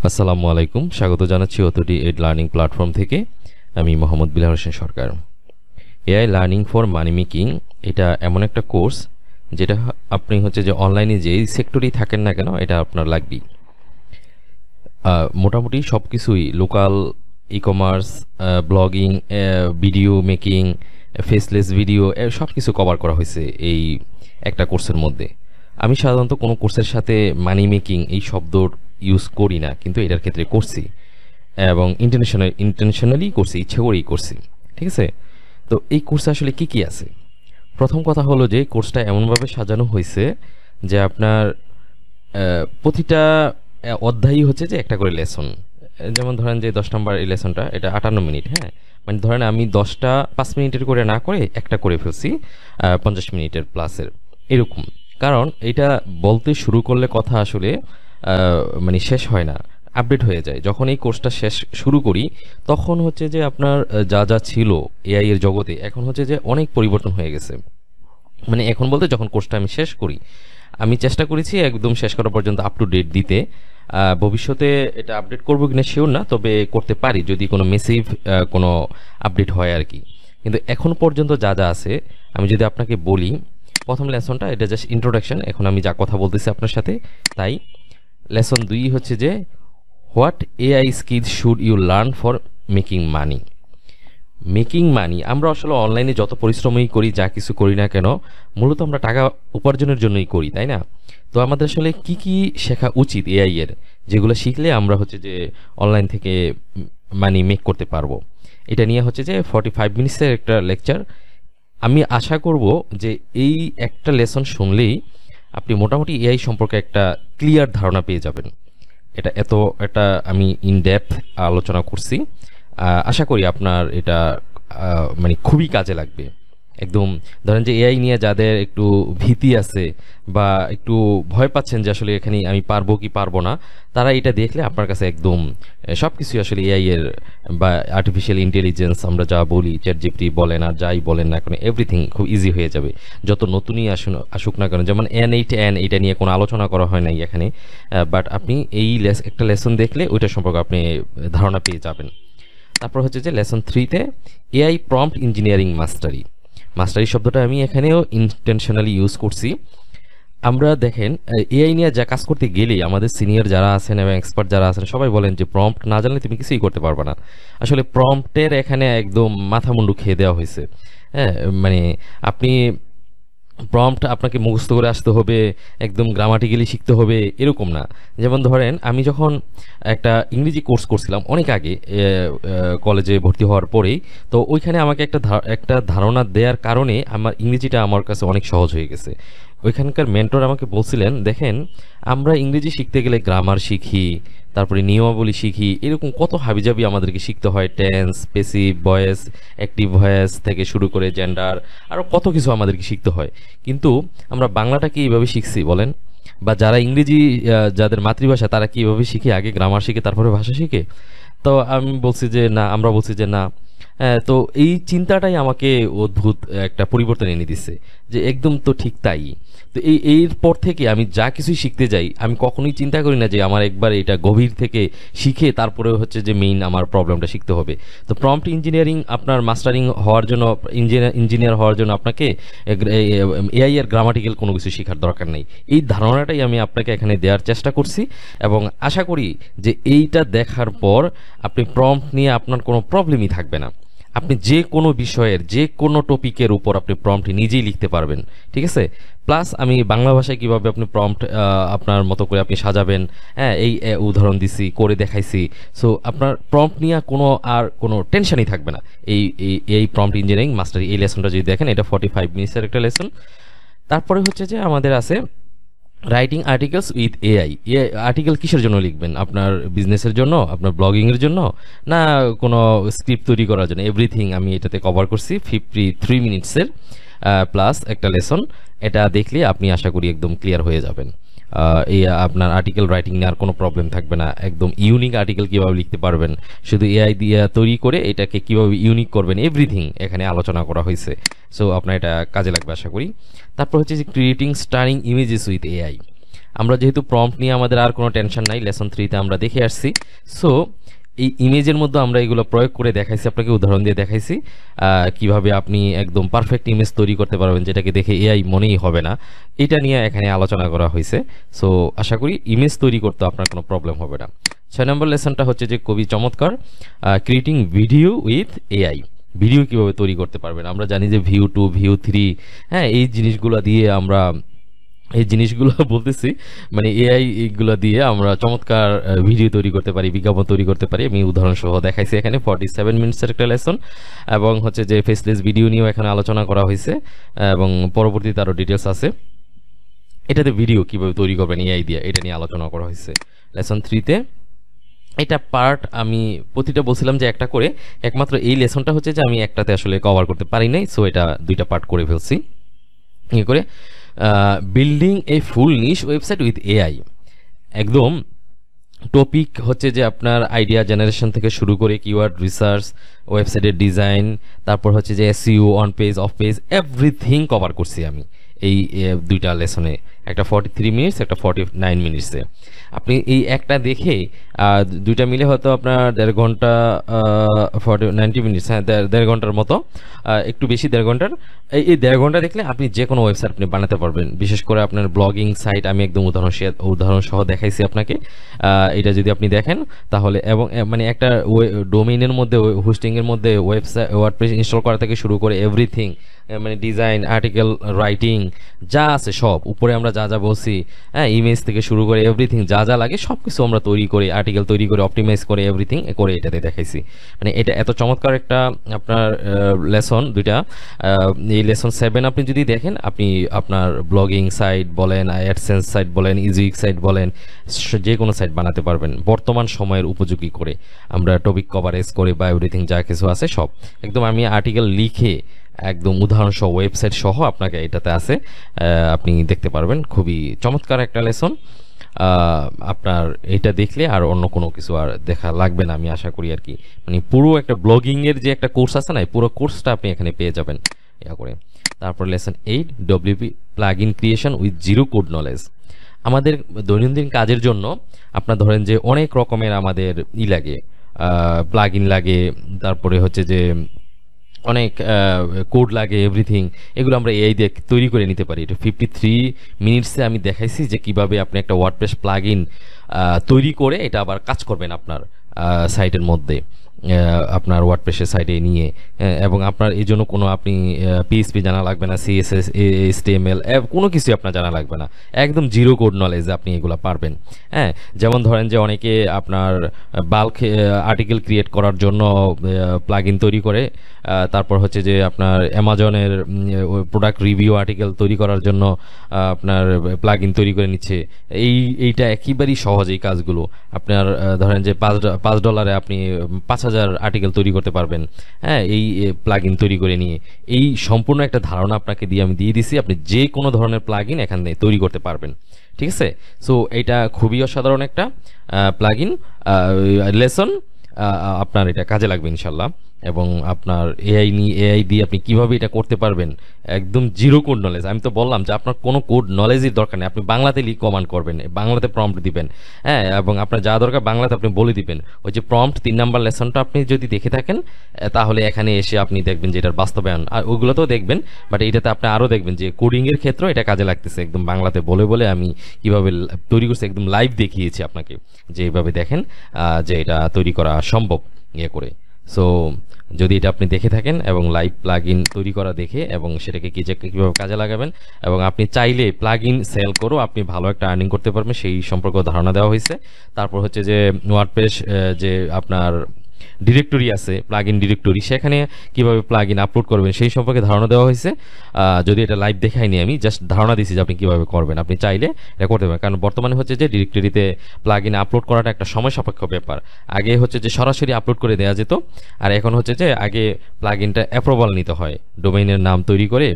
আসসালামু আলাইকুম, স্বাগত জানাচ্ছি অথরিটি এড লার্নিং প্ল্যাটফর্ম থেকে। আমি Mohammad Bilal Hossain Sarkar. AI learning for money making এটা এমন একটা কোর্স যেটা আপনি যে অনলাইনে যেই সেক্টরেই থাকেন না কেন এটা আপনার লাগবেই। মোটামুটি সব কিছুই local e commerce, blogging, video making, faceless video সব কিছু কভার করা হয়েছে এই একটা কোর্সের মধ্যে। আমি সাধারণত কোনো কোর্সের সাথে মানি মেকিং এই শব্দ ইউজ করি না, কিন্তু এটার ক্ষেত্রে করছি এবং ইন্টেনশনালি করছি, ইচ্ছে করেই করছি। ঠিক আছে, তো এই কোর্সে আসলে কি কি আছে? প্রথম কথা হলো যে কোর্সটা এমনভাবে সাজানো হয়েছে যে আপনার প্রতিটা অধ্যায়ই যে একটা করে লেসন। যেমন ধরেন যে 10 নম্বর এই লেসনটা, এটা 58 মিনিট। হ্যাঁ, মানে ধরেন আমি 10টা 5 মিনিটের করে না করে একটা করে ফেলছি 50 মিনিটের প্লাসের, এরকম। কারণ এটা বলতে শুরু করলে কথা আসলে মানে শেষ হয় না, আপডেট হয়ে যায়। যখন এই কোর্সটা শুরু করি তখন যে আপনার যা যা ছিল এআই এর জগতে, এখন যে অনেক পরিবর্তন হয়ে গেছে। মানে এখন বলতে যখন কোর্সটা আমি শেষ করি, আমি চেষ্টা করেছি একদম শেষ করা পর্যন্ত আপ টু ডেট দিতে। ভবিষ্যতে এটা আপডেট করবো কিনা শিওর না, তবে করতে পারি যদি কোনো মেসিভ কোনো আপডেট হয় আর কি। কিন্তু এখন পর্যন্ত যা যা আছে আমি যদি আপনাকে বলি, প্রথম লেসনটা এটা জাস্ট ইন্ট্রোডাকশন। এখন আমি যা কথা বলতেছি আপনার সাথে তাই। লেসন 2 যে what AI skills should you learn for making money. Making money, আমরা আসলে অনলাইনে যত পরিশ্রমই করি, যা কিছু করি না কেন, মূলত আমরা টাকা উপার্জনের জন্যই করি, তাই না? তো আমাদের আসলে কি কি শেখা উচিত এআই এর, যেগুলো শিখলে আমরা যে অনলাইন থেকে মানি মেক করতে পারবো। এটা নিয়ে যে 45 মিনিটসের একটা লেকচার। আমি আশা করব যে এই একটা লেসন শুনলেই আপনি মোটামুটি এআই সম্পর্কে একটা ক্লিয়ার ধারণা পেয়ে যাবেন। এটা আমি ইন ডেপথ আলোচনা করছি। আশা করি আপনার এটা মানে খুবই কাজে লাগবে। একদম ধরেন যে এআই নিয়ে যাদের একটু ভীতি আছে বা একটু ভয় পাচ্ছেন যে আসলে এখানে আমি পারবো কি পারবো না, তারা এটা দেখলে আপনার কাছে একদম সব কিছুই আসলে এআই এর বা আর্টিফিশিয়াল ইন্টেলিজেন্স আমরা যা বলি, চ্যাট জিপিটি বলেন আর যাই বলেন না কেন, এভরিথিং খুব ইজি হয়ে যাবে। যত নতুনই আসুক না কেন, যেমন N8N এটা নিয়ে কোনো আলোচনা করা হয় নাই এখানে, বাট আপনি এই একটা লেসন দেখলে ওইটা সম্পর্কে আপনি ধারণা পেয়ে যাবেন। তারপর যে লেসন 3-তে এআই প্রম্পট ইঞ্জিনিয়ারিং মাস্টারি। মাস্টারি শব্দটা আমি এখানেও ইন্টেনশনালি ইউজ করছি। আমরা দেখেন এআই নিয়ে যা কাজ করতে গেলেই আমাদের সিনিয়র যারা আছেন এবং এক্সপার্ট যারা আছেন সবাই বলেন যে প্রম্পট না জানলে তুমি কিছুই করতে পারবে না। আসলে প্রম্পটের এখানে একদম মাথা মুন্ডু খেয়ে দেওয়া হয়েছে। হ্যাঁ, মানে আপনি প্রম্পট আপনাকে মুখস্থ করে আসতে হবে, একদম গ্রামাটিক্যালি শিখতে হবে, এরকম না। যেমন ধরেন আমি যখন একটা ইংরেজি কোর্স করছিলাম অনেক আগে, কলেজে ভর্তি হওয়ার পরেই, তো ওইখানে আমাকে একটা ধারণা দেওয়ার কারণে আমার ইংরেজিটা আমার কাছে অনেক সহজ হয়ে গেছে। ওইখানকার মেন্টর আমাকে বলছিলেন, দেখেন আমরা ইংরেজি শিখতে গেলে গ্রামার শিখি, তারপরে নিয়মাবলী শিখি, এরকম কত হাবিজাবি আমাদেরকে শিখতে হয়। Tense, passive voice, active voice থেকে শুরু করে জেন্ডার, আরও কত কিছু আমাদেরকে শিখতে হয়। কিন্তু আমরা বাংলাটা কি এইভাবে শিখছি বলেন? বা যারা ইংরেজি যাদের মাতৃভাষা তারা কি এভাবে শিখে? আগে গ্রামার শিখে তারপরে ভাষা শিখে? তো আমি বলছি যে না, আমরা বলছি যে না। তো এই চিন্তাটাই আমাকে অদ্ভুত একটা পরিবর্তন এনে দিচ্ছে, যে একদম তো ঠিক তাই। তো এরপর থেকে আমি যা কিছুই শিখতে যাই আমি কখনোই চিন্তা করি না যে আমার একবার এটা গভীর থেকে শিখে তারপরে যে মেইন আমার প্রবলেমটা শিখতে হবে। তো প্রম্পট ইঞ্জিনিয়ারিং আপনার মাস্টারিং হওয়ার জন্য, ইঞ্জিনিয়ার হওয়ার জন্য আপনাকে এআই এর গ্রামাটিক্যাল কোনো কিছু শেখার দরকার নেই। এই ধারণাটাই আমি আপনাকে এখানে দেওয়ার চেষ্টা করছি এবং আশা করি যে এইটা দেখার পর আপনি প্রম্পট নিয়ে আপনার কোনো প্রবলেমই থাকবে না। আপনি যে কোনো বিষয়ের যে কোনো টপিকের উপর আপনি প্রম্পট নিজেই লিখতে পারবেন। ঠিক আছে, প্লাস আমি বাংলা ভাষায় কিভাবে আপনি প্রম্পট আপনার মতো করে আপনি সাজাবেন, হ্যাঁ, এই উদাহরণ দিছি, করে দেখাইছি। সো আপনার প্রম্পট নিয়ে কোনো টেনশনই থাকবে না। এই প্রম্পট ইঞ্জিনিয়ারিং মাস্টারি এই লেসনটা যদি দেখেন, এটা 45 মিনিটসের একটা লেসন। তারপরে যে আমাদের আছে writing articles with AI. Article কিসের জন্য লিখবেন? আপনার বিজনেসের জন্য, আপনার ব্লগিংয়ের জন্য, না কোনো স্ক্রিপ্ট তৈরি করার জন্য? এভরিথিং আমি এটাতে কভার করছি 53 মিনিটসের প্লাস একটা লেসন। এটা দেখলে আপনি আশা করি একদম ক্লিয়ার হয়ে যাবেন। এই আপনার আর্টিকেল রাইটিং নিয়ে আর কোনো প্রবলেম থাকবে না। একদম ইউনিক আর্টিকেল কীভাবে লিখতে পারবেন, শুধু এআই দিয়ে তৈরি করে এটাকে কীভাবে ইউনিক করবেন, এভরিথিং এখানে আলোচনা করা হয়েছে। সো আপনার এটা কাজে লাগবে আশা করি। তারপর যে creating stunning images with AI. আমরা যেহেতু প্রম্পট নিয়ে আমাদের আর কোনো টেনশন নাই, লেসন 3তে আমরা দেখে আসছি। সো এই ইমেজের মধ্যে আমরা এগুলো প্রয়োগ করে দেখাইছি, আপনাকে উদাহরণ দিয়ে দেখাইছি কিভাবে আপনি একদম পারফেক্ট ইমেজ তৈরি করতে পারবেন, যেটাকে দেখে এআই মনেই হবে না। এটা নিয়ে এখানে আলোচনা করা হয়েছে। সো আশা করি ইমেজ তৈরি করতে আপনার কোনো প্রবলেম হবে না। 6 নম্বর লেসনটা হচ্ছে যে খুবই চমৎকার, creating video with AI. Video কিভাবে তৈরি করতে পারবেন। আমরা জানি যে ভিউ 2, ভিউ 3, হ্যাঁ, এই জিনিসগুলো দিয়ে আমরা বলতেছি, মানে এআই এইগুলো দিয়ে আমরা চমৎকার ভিডিও তৈরি করতে পারি, বিজ্ঞাপন তৈরি করতে পারি। আমি উদাহরণ সহ দেখাইছি এখানে 47 মিনিটসের একটা লেসন, এবং হচ্ছে যে ফেসলেস ভিডিও নিয়েও এখানে আলোচনা করা হয়েছে, এবং পরবর্তীতে আরও ডিটেলস আছে। এটাতে ভিডিও কিভাবে তৈরি করবেন এআই দিয়ে, এটা নিয়ে আলোচনা করা হয়েছে লেসন 3তে। এটা পার্ট আমি প্রতিটা বলছিলাম যে একটা করে, একমাত্র এই লেসনটা হচ্ছে যে আমি একটাতে আসলে কভার করতে পারি নাই, সো এটা 2টা পার্ট করে ফেলছি। ইয়ে করে building A full niche website with AI, একদম টপিক হচ্ছে যে আপনার আইডিয়া জেনারেশন থেকে শুরু করে কিওয়ার্ড রিসার্চ, ওয়েবসাইটের ডিজাইন, তারপর হচ্ছে যে SEO, on page, of page, everything cover করছি আমি এই 2টা লেসনে, একটা 43 মিনিটস, একটা 49 মিনিটসে। আপনি এই একটা দেখে 2টা মিলে হয়তো আপনার 1.5 ঘন্টা, 90 মিনিটস, হ্যাঁ 1.5 ঘন্টার মতো, একটু বেশি 1.5 ঘন্টার। এই 1.5 ঘন্টা দেখলে আপনি যে কোনো ওয়েবসাইট আপনি বানাতে পারবেন, বিশেষ করে আপনার ব্লগিং সাইট। আমি একদম উদাহরণ সহ দেখাইছি আপনাকে। এটা যদি আপনি দেখেন তাহলে, এবং মানে একটা ডোমেইনের মধ্যে, হোস্টিংয়ের মধ্যে ওয়েবসাইট, ওয়ার্ডপ্রেস ইনস্টল করা থেকে শুরু করে এভরিথিং, মানে ডিজাইন, আর্টিকেল রাইটিং যা আছে সব, উপরে আমরা যা যা বলছি, হ্যাঁ, ইমেজ থেকে শুরু করে এভরিথিং যা যা লাগে সব কিছু আমরা তৈরি করে, আর্টিকেল তৈরি করে, অপটিমাইজ করে, এভরিথিং করে এটাতে দেখাইছি। মানে এটা এত চমৎকার একটা আপনার লেসন 2টা। এই লেসন 7 আপনি যদি দেখেন, আপনি আপনার ব্লগিং সাইট বলেন, অ্যাডসেন্স সাইট বলেন, ইজিউইক সাইট বলেন, যে কোনো সাইট বানাতে পারবেন বর্তমান সময়ের উপযোগী করে, আমরা টপিক কভারেজ করে বা এভরিথিং যা কিছু আছে সব একদম আমি আর্টিকেল লিখে একদম উদাহরণ সহ, ওয়েবসাইট সহ আপনাকে এটাতে আছে, আপনি দেখতে পারবেন। খুবই চমৎকার একটা লেসন। আপনার এটা দেখলে আর অন্য কোনো কিছু আর দেখা লাগবে না আমি আশা করি আর কি। মানে পুরো একটা ব্লগিংয়ের যে একটা কোর্স আছে না, পুরো কোর্সটা আপনি এখানে পেয়ে যাবেন ইয়া করে। তারপর lesson 8, WP plug in creation with zero code knowledge. আমাদের দৈনন্দিন কাজের জন্য আপনার ধরেন যে অনেক রকমের আমাদের লাগে, প্লাগ ইন লাগে, তারপরে হচ্ছে যে অনেক কোড লাগে, এভরিথিং এগুলো আমরা এআই দিয়ে তৈরি করে নিতে পারি। এটা 53 মিনিটসে আমি দেখাইছি যে কিভাবে আপনি একটা ওয়ার্ডপ্রেস প্লাগ ইন তৈরি করে এটা আবার কাজ করবেন আপনার সাইটের মধ্যে, আপনার ওয়ার্ডপ্রেসের সাইটে নিয়ে, এবং আপনার এই জন্য কোনো আপনি পিএইচপি জানা লাগবে না, সিএসএস, এইচটিএমএল কোনো কিছু আপনার জানা লাগবে না, একদম জিরো কোড নলেজ আপনি এগুলো পারবেন। হ্যাঁ, যেমন ধরেন যে অনেকে আপনার বাল্ক আর্টিকেল ক্রিয়েট করার জন্য প্লাগ ইন তৈরি করে, তারপর হচ্ছে যে আপনার অ্যামাজনের প্রোডাক্ট রিভিউ আর্টিকেল তৈরি করার জন্য আপনার প্লাগ ইন তৈরি করে নিচ্ছে। এইটা একেবারেই সহজ এই কাজগুলো। আপনার ধরেন যে $5 আপনি 5000 আর্টিকেল তৈরি করতে পারবেন, হ্যাঁ, এই প্লাগ ইন তৈরি করে নিয়ে। এই সম্পূর্ণ একটা ধারণা আপনাকে আমি দিয়ে দিছি, আপনি যে কোনো ধরনের প্লাগ ইন এখানে তৈরি করতে পারবেন। ঠিক আছে, সো এটা খুবই অসাধারণ একটা প্লাগ ইন লেসন, আপনার এটা কাজে লাগবে ইনশাল্লাহ। এবং আপনার এআই দিয়ে আপনি কিভাবে এটা করতে পারবেন, একদম জিরো কোড নলেজ। আমি তো বললাম যে আপনার কোনো কোড নলেজের দরকার নেই, আপনি বাংলাতে কমান্ড করবেন, বাংলাতে প্রম্পট দিবেন, হ্যাঁ, এবং আপনার যা দরকার বাংলাতে আপনি বলে দিবেন। ওই যে প্রম্পট 3 নাম্বার লেসনটা আপনি যদি দেখে থাকেন, তাহলে এখানে এসে আপনি দেখবেন যে এটার বাস্তবায়ন, আর ওইগুলোতেও দেখবেন, বাট এটাতে আপনি আরও দেখবেন যে কোডিংয়ের ক্ষেত্রে এটা কাজে লাগতেছে। একদম বাংলাতে বলে বলে আমি কিভাবে তৈরি করছি, একদম লাইভ দেখিয়েছি আপনাকে, যে এইভাবে দেখেন যে এটা তৈরি করা সম্ভব ইয়ে করে। সো যদি এটা আপনি দেখে থাকেন এবং লাইভ প্লাগ ইন তৈরি করা দেখে, এবং সেটাকে কীভাবে কাজে লাগাবেন, এবং আপনি চাইলে প্লাগ ইন সেল করেও আপনি ভালো একটা আর্নিং করতে পারবেন, সেই সম্পর্কে ধারণা দেওয়া হয়েছে। তারপর হচ্ছে যে ওয়ার্ডপ্রেস যে আপনার ডিরেক্টরি আছে, প্লাগ ইন ডিরেক্টরি, সেখানে কীভাবে প্লাগ ইন আপলোড করবেন সেই সম্পর্কে ধারণা দেওয়া হয়েছে। যদি এটা লাইভ দেখাইনি, আমি জাস্ট ধারণা দিচ্ছি যে আপনি কীভাবে করবেন, আপনি চাইলে এটা করতে পারেন। কারণ বর্তমানে হচ্ছে যে ডিরেক্টরিতে প্লাগ ইন আপলোড করাটা একটা সময় সাপেক্ষ ব্যাপার। আগে হচ্ছে যে সরাসরি আপলোড করে দেওয়া যেত, আর এখন হচ্ছে যে আগে প্লাগ ইনটা অ্যাপ্রুভাল নিতে হয়, ডোমেইনের নাম তৈরি করে,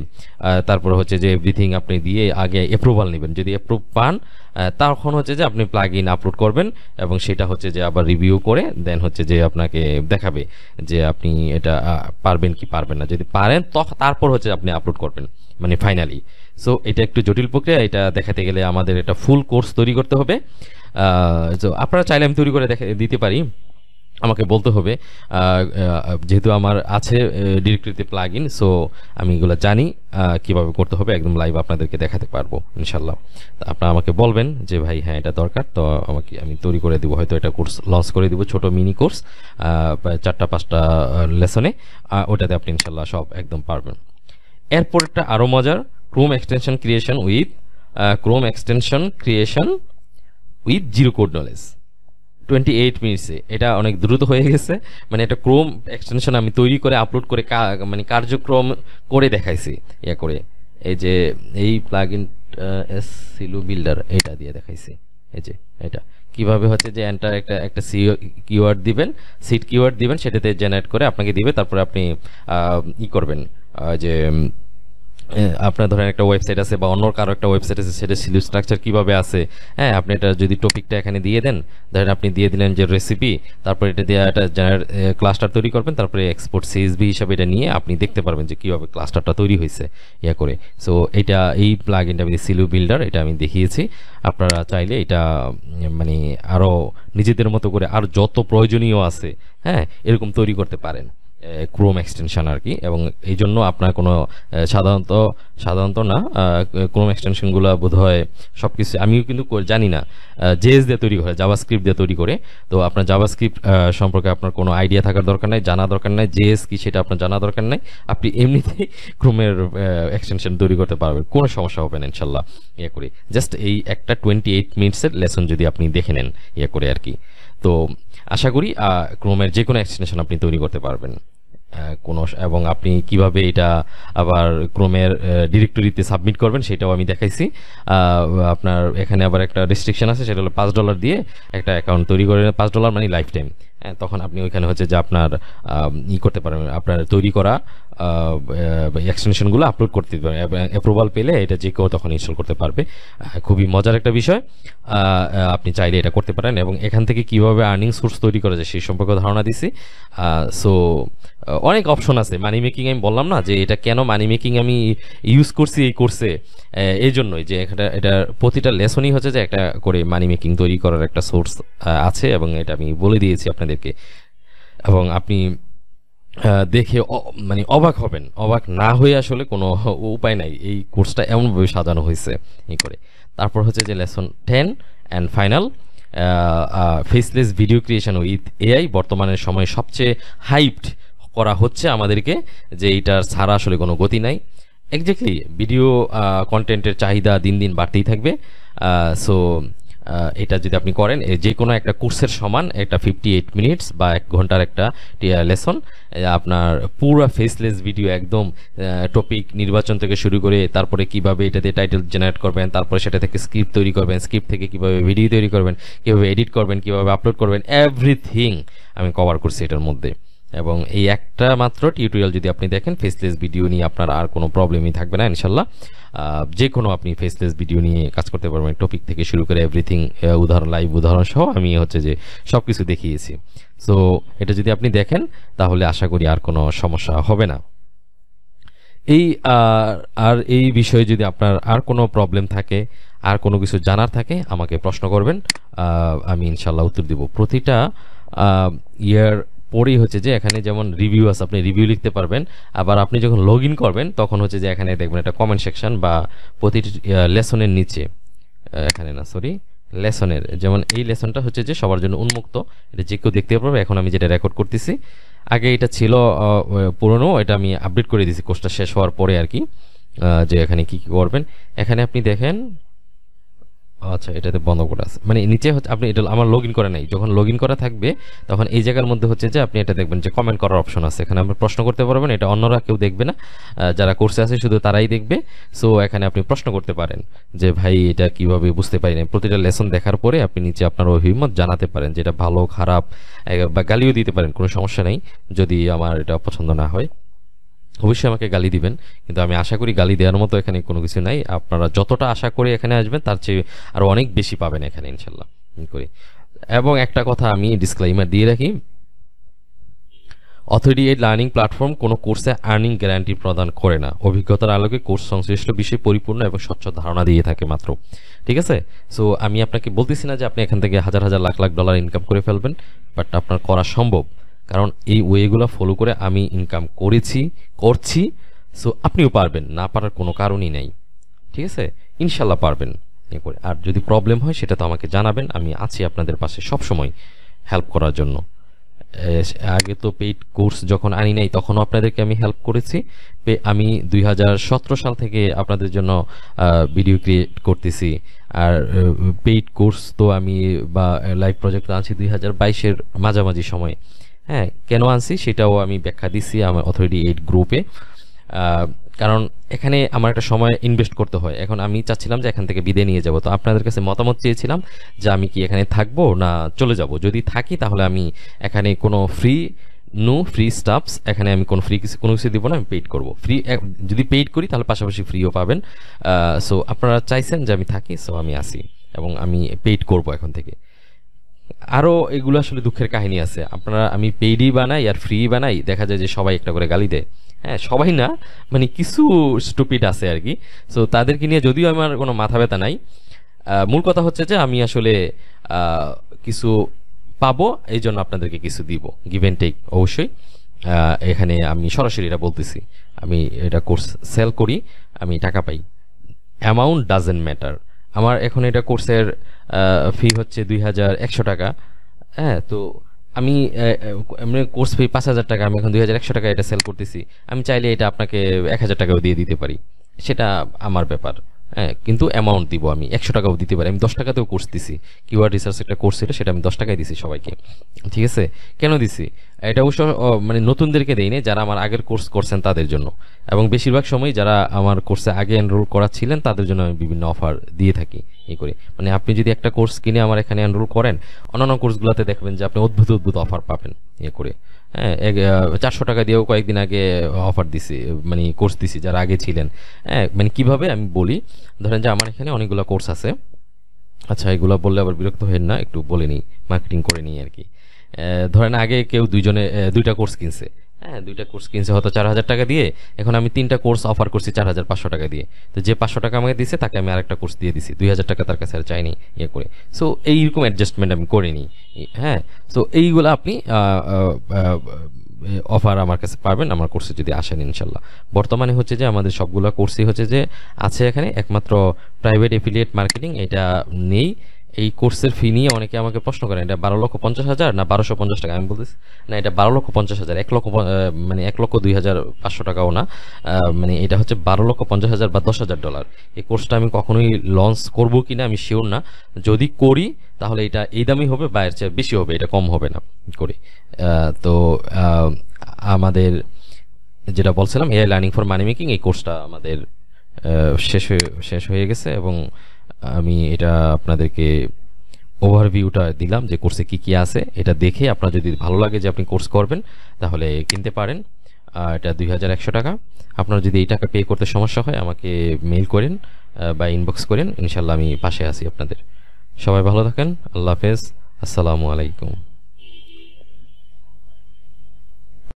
তারপর হচ্ছে যে এভরিথিং আপনি দিয়ে আগে অ্যাপ্রুভাল নেবেন। যদি অ্যাপ্রুভ পান, তখন হচ্ছে যে আপনি প্লাগ ইন আপলোড করবেন, এবং সেটা হচ্ছে যে আবার রিভিউ করে দেন হচ্ছে যে আপনাকে দেখাবে যে আপনি এটা পারবেন কি পারবেন না। যদি পারেন তারপর হচ্ছে আপনি আপলোড করবেন, মানে ফাইনালি। সো এটা একটু জটিল প্রক্রিয়া, এটা দেখাতে গেলে আমাদের একটা ফুল কোর্স তৈরি করতে হবে। তো আপনারা চাইলে আমি তৈরি করে দিতে পারি, আমাকে বলতে হবে। যেহেতু আমার আছে ডিরেক্টরিতে প্লাগ ইন, সো আমি এগুলো জানি কিভাবে করতে হবে, একদম লাইভ আপনাদেরকে দেখাতে পারবো ইনশাল্লাহ। তা আপনারা আমাকে বলবেন যে ভাই হ্যাঁ এটা দরকার, তো আমি তৈরি করে দিব, হয়তো এটা কোর্স লঞ্চ করে দিব, ছোট মিনি কোর্স 4-5টা লেসনে, ওটাতে আপনি ইনশাল্লাহ সব একদম পারবেন। এরপরটা আরও মজার, Chrome extension creation with zero code knowledge, 28 মিনিটসে। এটা অনেক দ্রুত হয়ে গেছে, মানে একটা ক্রোম এক্সটেনশন আমি তৈরি করে আপলোড করে মানে কার্যক্রম করে দেখাইছি ইয়া করে, এই যে এই প্লাগ ইন সিলু বিল্ডার এটা দিয়ে দেখাইছি। এই যে এটা কিভাবে হচ্ছে যে এন্টার একটা কিওয়ার্ড দিবেন, সিট কিওয়ার্ড দিবেন, সেটাতে জেনারেট করে আপনাকে দিবে, তারপরে আপনি ই করবেন যে আপনার ধরেন একটা ওয়েবসাইট আছে বা অন্য কারো একটা ওয়েবসাইট আছে, সেটা সিলু স্ট্রাকচার কীভাবে আছে, হ্যাঁ আপনি এটা যদি টপিকটা এখানে দিয়ে দেন, ধরেন আপনি দিয়ে দিলেন যে রেসিপি, তারপর এটা দিয়ে একটা ক্লাস্টার তৈরি করবেন, তারপরে এক্সপোর্ট সিএসভি হিসাবে এটা নিয়ে আপনি দেখতে পারবেন যে কীভাবে ক্লাস্টারটা তৈরি হয়েছে ইয়া করে। সো এটা এই প্লাগ ইনটা আমি সিলু বিল্ডার, এটা আমি দেখিয়েছি। আপনারা চাইলে এটা মানে আরও নিজেদের মতো করে আর যত প্রয়োজনীয় আছে, হ্যাঁ এরকম তৈরি করতে পারেন ক্রোম এক্সটেনশন আর কি। এবং এই জন্য আপনার কোনো সাধারণত না, ক্রোম এক্সটেনশনগুলো বোধ হয় সব কিছু, আমিও কিন্তু জানি না, জেএস দিয়ে তৈরি করে, জাভাস্ক্রিপ্ট দিয়ে তৈরি করে। তো আপনার জাভাস্ক্রিপ্ট সম্পর্কে আপনার কোনো আইডিয়া থাকার দরকার নাই, জানা দরকার নাই, জেএস কি সেটা আপনার জানা দরকার নাই, আপনি এমনিতেই ক্রোমের এক্সটেনশন তৈরি করতে পারবেন, কোনো সমস্যা হবে না ইনশাল্লাহ ইয়ে করে। জাস্ট এই একটা 28 মিনিটসের লেসন যদি আপনি দেখে নেন ইয়ে করে আর কি, তো আশা করি ক্রোমের যে কোনো এক্সটেনশন আপনি তৈরি করতে পারবেন এবং আপনি কিভাবে এটা আবার ক্রোমের ডিরেক্টরিতে সাবমিট করবেন সেটাও আমি দেখাইছি। আপনার এখানে আবার একটা রেস্ট্রিকশন আছে, সেটা হলো $5 দিয়ে একটা অ্যাকাউন্ট তৈরি করে, $5 মানে লাইফ টাইম। তখন আপনি ওইখানে হচ্ছে যে আপনার করতে পারবেন, আপনার তৈরি করা এক্সটেনশনগুলো আপলোড করতে পারবেন, অ্যাপ্রুভাল পেলে এটা যে কেউ তখন ইনস্টল করতে পারবে। খুবই মজার একটা বিষয়, আপনি চাইলে এটা করতে পারেন। এবং এখান থেকে কিভাবে আর্নিং সোর্স তৈরি করা যায় সেই সম্পর্কে ধারণা দিছি। সো অনেক অপশন আছে মানি মেকিং, আমি বললাম না যে এটা কেন মানি মেকিং আমি ইউজ করছি এই কোর্সে, এই জন্যই যে এটা প্রতিটা লেসনই হচ্ছে যে একটা করে মানি মেকিং তৈরি করার একটা সোর্স আছে, এবং এটা আমি বলে দিয়েছি আপনাদেরকে। এবং আপনি দেখে মানে অবাক হবেন, অবাক না হয়ে আসলে কোনো উপায় নাই, এই কোর্সটা এমনভাবে সাজানো হয়েছে এই করে। তারপর হচ্ছে যে lesson 10 and final, faceless video creation with AI, বর্তমানের সময়ে সবচেয়ে হাইপড করা হচ্ছে আমাদেরকে, যে এইটার ছাড়া আসলে কোনো গতি নাই। এক্স্যাক্টলি ভিডিও কন্টেন্টের চাহিদা দিন দিন বাড়তেই থাকবে। সো এটা যদি আপনি করেন, যে কোনো একটা কোর্সের সমান একটা 58 মিনিটস বা 1 ঘন্টার একটা লেসন, আপনার পুরো ফেসলেস ভিডিও একদম টপিক নির্বাচন থেকে শুরু করে, তারপরে কিভাবে এটাতে টাইটেল জেনারেট করবেন, তারপরে সেটা থেকে স্ক্রিপ্ট তৈরি করবেন, স্ক্রিপ্ট থেকে কিভাবে ভিডিও তৈরি করবেন, কিভাবে এডিট করবেন, কিভাবে আপলোড করবেন, এভরিথিং আমি কভার করছি এটার মধ্যে। এবং এই একটা মাত্র টিউটোরিয়াল যদি আপনি দেখেন, ফেসলেস ভিডিও নিয়ে আপনার আর কোনো প্রবলেমই থাকবে না ইনশাল্লাহ। যে কোনো আপনি ফেসলেস ভিডিও নিয়ে কাজ করতে পারবেন, টপিক থেকে শুরু করে এভরিথিং, লাইভ উদাহরণ সহ আমি হচ্ছে যে সব কিছু দেখিয়েছি। সো এটা যদি আপনি দেখেন তাহলে আশা করি আর কোনো সমস্যা হবে না। আর এই বিষয়ে যদি আপনার আর কোনো প্রবলেম থাকে, আর কোনো কিছু জানার থাকে, আমাকে প্রশ্ন করবেন, আমি ইনশাল্লাহ উত্তর দিব। প্রতিটা ইয়ার পরেই হচ্ছে যে এখানে যেমন রিভিউ আছে, আপনি রিভিউ লিখতে পারবেন। আবার আপনি যখন লগ ইন করবেন তখন হচ্ছে যে এখানে দেখবেন একটা কমেন্ট সেকশন, বা প্রতিটি লেসনের নিচে, এখানে না সরি লেসনের, যেমন এই লেসনটা হচ্ছে যে সবার জন্য উন্মুক্ত, এটা যে কেউ দেখতে পারবে। এখন আমি যেটা রেকর্ড করতেছি, আগে এটা ছিল পুরনো, এটা আমি আপডেট করে দিয়েছি কোর্সটা শেষ হওয়ার পরে আর কি, যে এখানে কি কি করবেন। এখানে আপনি দেখেন, আচ্ছা এটাতে বন্ধ করা আছে, মানে নিচে হচ্ছে আপনি এটা আমার লগ ইন করা নাই, যখন লগ ইন করা থাকবে তখন এই জায়গার মধ্যে হচ্ছে যে আপনি এটা দেখবেন যে কমেন্ট করার অপশন আছে, এখানে আপনি প্রশ্ন করতে পারবেন। এটা অন্যরা কেউ দেখবে না, যারা কোর্সে আছে শুধু তারাই দেখবে। সো এখানে আপনি প্রশ্ন করতে পারেন যে ভাই এটা কিভাবে বুঝতে পারি না। প্রতিটা লেসন দেখার পরে আপনি নিচে আপনার অভিমত জানাতে পারেন, যেটা ভালো খারাপ, বা গালিও দিতে পারেন, কোনো সমস্যা নেই যদি আমার এটা পছন্দ না হয়। অবশ্যই আমাকে গালি দিবেন, কিন্তু আমি আশা করি গালি দেওয়ার মতো এখানে কোনো কিছু নাই। আপনারা যতটা আশা করে এখানে আসবেন তার চেয়ে আরও অনেক বেশি পাবেন এখানে ইনশাল্লাহ করি। এবং একটা কথা আমি ডিসক্লেইমার দিয়ে রাখি, অথরিটি এইড লার্নিং প্ল্যাটফর্ম কোনো কোর্সে আর্নিং গ্যারান্টি প্রদান করে না। অভিজ্ঞতার আলোকে কোর্স সংশ্লিষ্ট বিষয়ে পরিপূর্ণ এবং স্বচ্ছ ধারণা দিয়ে থাকে মাত্র। ঠিক আছে? সো আমি আপনাকে বলতেছি না যে আপনি এখান থেকে হাজার হাজার লাখ লাখ ডলার ইনকাম করে ফেলবেন, বাট আপনার করা সম্ভব, কারণ এই ওয়েগুলো ফলো করে আমি ইনকাম করছি। সো আপনিও পারবেন, না পারার কোনো কারণই নেই। ঠিক আছে? ইনশাল্লাহ পারবেন এ করে। আর যদি প্রবলেম হয় সেটা তো আমাকে জানাবেন, আমি আছি আপনাদের পাশে সবসময় হেল্প করার জন্য। আগে তো পেইড কোর্স যখন আনি নাই তখনও আপনাদেরকে আমি হেল্প করেছি। আমি 2017 সাল থেকে আপনাদের জন্য ভিডিও ক্রিয়েট করতেছি। আর পেইড কোর্স তো আমি বা লাইভ প্রজেক্ট আনছি 2022-এর মাঝামাঝি সময়ে। হ্যাঁ, কেন আনছি সেটাও আমি ব্যাখ্যা দিচ্ছি আমার অথরিটি এইড গ্রুপে। কারণ এখানে আমার একটা সময় ইনভেস্ট করতে হয়। এখন আমি চাচ্ছিলাম যে এখান থেকে বিদায় নিয়ে যাব, তো আপনাদের কাছে মতামত চেয়েছিলাম যে আমি কি এখানে থাকবো না চলে যাব। যদি থাকি তাহলে আমি এখানে কোনো ফ্রি স্টাফস, এখানে আমি কোনো কোনো কিছু দিব না, আমি পেইড করবো। যদি পেইড করি তাহলে পাশাপাশি ফ্রিও পাবেন। সো আপনারা চাইছেন যে আমি থাকি, সো আমি আসি এবং আমি পেইড করব এখন থেকে। আরও এগুলো আসলে দুঃখের কাহিনী আছে। আমি পেইডই বানাই আর ফ্রি বানাই, দেখা যায় যে সবাই একটা করে গালি দেয়। হ্যাঁ, সবাই না, মানে কিছু স্টুপিড আছে আর কি। সো তাদেরকে নিয়ে যদিও আমার কোনো মাথা ব্যথা নাই, মূল কথা হচ্ছে যে আমি আসলে কিছু পাবো, এই জন্য আপনাদেরকে কিছু দিব, গিভ অ্যান্ড টেক অবশ্যই। এখানে আমি সরাসরি এটা বলতেছি, আমি এটা কোর্স সেল করি, আমি টাকা পাই, অ্যামাউন্ট ডাজেন্ট ম্যাটার। আমার এখন এটা কোর্সের ফি হচ্ছে 2100 টাকা। হ্যাঁ, তো আমি কোর্স ফি 5000 টাকা, আমি এখন 2100 টাকা এটা সেল করতেছি। আমি চাইলে এটা আপনাকে 1000 টাকাও দিয়ে দিতে পারি, সেটা আমার ব্যাপার। হ্যাঁ, কিন্তু অ্যামাউন্ট দিব আমি 100 টাকাও দিতে পারি। আমি 10 টাকাতেও কোর্স দিছি, কিওয়ার্ড রিসার্চ একটা কোর্স ছিল, সেটা আমি 10 টাকায় দিছি সবাইকে। ঠিক আছে? কেন দিছি এটা অবশ্য মানে নতুনদেরকে দেই না, যারা আমার আগের কোর্স করছেন তাদের জন্য, এবং বেশিরভাগ সময় যারা আমার কোর্সে আগে এনরোল করা ছিলেন তাদের জন্য আমি বিভিন্ন অফার দিয়ে থাকি এই করে। মানে আপনি যদি একটা কোর্স কিনে আমার এখানে এনরোল করেন, অন্যান্য কোর্সগুলোতে দেখবেন যে আপনি অদ্ভুত অদ্ভুত অফার পাবেন ইয়ে করে। হ্যাঁ, 400 টাকা দিয়েও কয়েকদিন আগে অফার দিছি, মানে কোর্স দিছি যারা আগে ছিলেন। হ্যাঁ, মানে কিভাবে আমি বলি, ধরেন যে আমার এখানে অনেকগুলো কোর্স আছে। আচ্ছা, এগুলো বললে আবার বিরক্ত হবেন না, একটু বলে নিই, মার্কেটিং করে নিই আর কি। ধরেন আগে কেউ দুইটা কোর্স কিনছে। হ্যাঁ, দুইটা কোর্স কিনছে হয়তো 4000 টাকা দিয়ে, এখন আমি 3টা কোর্স অফার করছি 4500 টাকা দিয়ে। তো যে 500 টাকা আমাকে দিছে তাকে আমি আরেকটা কোর্স দিয়ে দিছি, 2000 টাকা তার কাছে আর চাইনি ইয়ে করে। সো এইরকম অ্যাডজাস্টমেন্ট আমি করে নিই। হ্যাঁ, সো এইগুলো আপনি অফার আমার কাছে পাবেন আমার কোর্সে যদি আসেন ইনশাল্লাহ। বর্তমানে হচ্ছে যে আমাদের সবগুলো কোর্সই হচ্ছে যে আছে এখানে, একমাত্র প্রাইভেট এফিলিয়েট মার্কেটিং এটা নেই। এই কোর্সের ফি নিয়ে অনেকে আমাকে প্রশ্ন করেন, এটা 12,50,000 না 1250 টাকা। আমি বলতেছি না, এটা 12,50,000, 1,02,500 টাকাও না। মানে এটা হচ্ছে 12,50,000 বা $10,000। এই কোর্সটা আমি কখনোই লঞ্চ করবো কিনা আমি শিওর না। যদি করি তাহলে এটা এই দামই হবে বা এর চেয়ে বেশি হবে, এটা কম হবে না করি। তো আমাদের যেটা বলছিলাম, AI learning for money making, এই কোর্সটা আমাদের শেষ হয়ে গেছে, এবং আমি এটা আপনাদেরকে ওভারভিউটা দিলাম যে কোর্সে কি কি আছে। এটা দেখে আপনার যদি ভালো লাগে যে আপনি কোর্স করবেন তাহলে কিনতে পারেন। এটা 2100 টাকা। আপনার যদি এই টাকা পে করতে সমস্যা হয় আমাকে মেইল করেন বা ইনবক্স করেন, ইনশাল্লাহ আমি পাশে আছি আপনাদের। সবাই ভালো থাকেন, আল্লাহ হাফেজ, আসসালামু আলাইকুম।